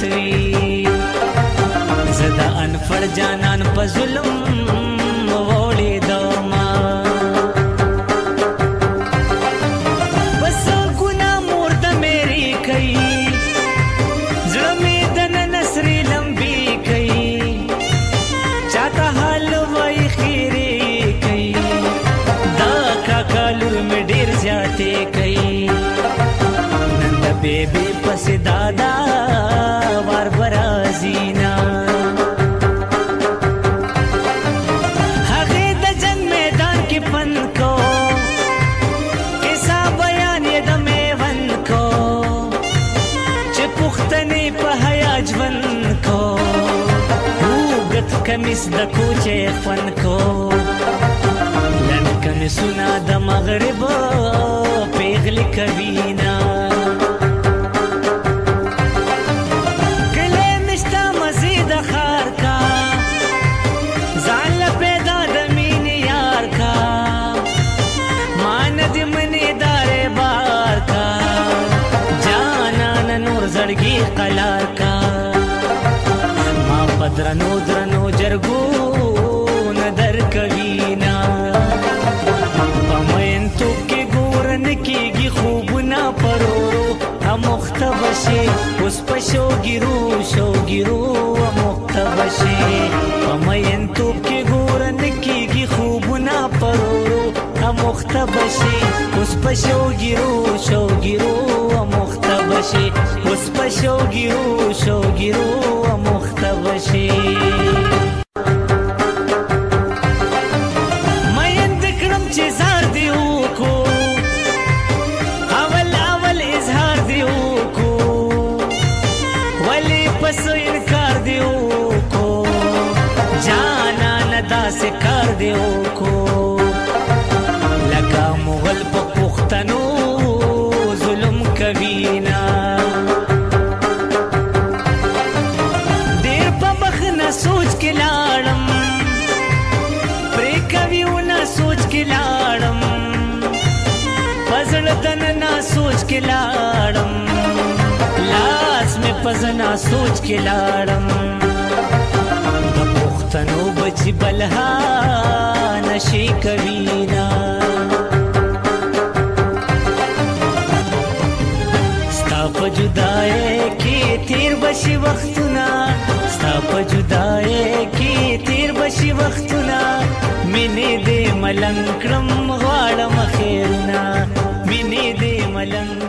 وي زدا انفر جانان په ظلم وړي دما بس ګنا مور د میری کوي زړه می د نسري لمبي کوي چاته حال وای خیره کوي دا کاکالور می ډیر زیاته کوي نن بیبي پس دادا وار برازینا هغه د جنگ میدان کې پن کو کیسا بیان یې د میون کو چې پختنې په حیا ژوند کو وګت کمیس د کوچې فن کو لن کمیسونه د مغرب پیغلی کوینا قلار کا ما پدرنو درنو جرگو ندر کوینا پمین تو کی گورن کیگی خوبنا پرورو هم مختبشی اس پشو گیرو شو گیرو مختبشی پمین تو کی گورن کیگی خوبنا پرورو هم مختبشی اس پشو گیرو شو گیرو مختبشی اس پشو گیرو شو گیرو مختبشی مین دکرم چه زار دیو کو اول اول اظهار دیو کو ولی پسو انکار دیو کو جانا ندا سے کار دیو کو لگا مغل پا پختنو ظلم کوینا سوچ کے لاڑم پری کبیو نہ سوچ کے لاڑم پزڑ دن نہ سوچ کے لاڑم لاس میں پزنا سوچ کے لاڑم پختنو بچی بلہا نشی کوینا ستا پا جدائے کی تیر بشی وقتنا ستا پا جدائے کی تیر بشی وقتنا منی دے ملنگ کرم غاڑم خیرنا منی دے ملنگ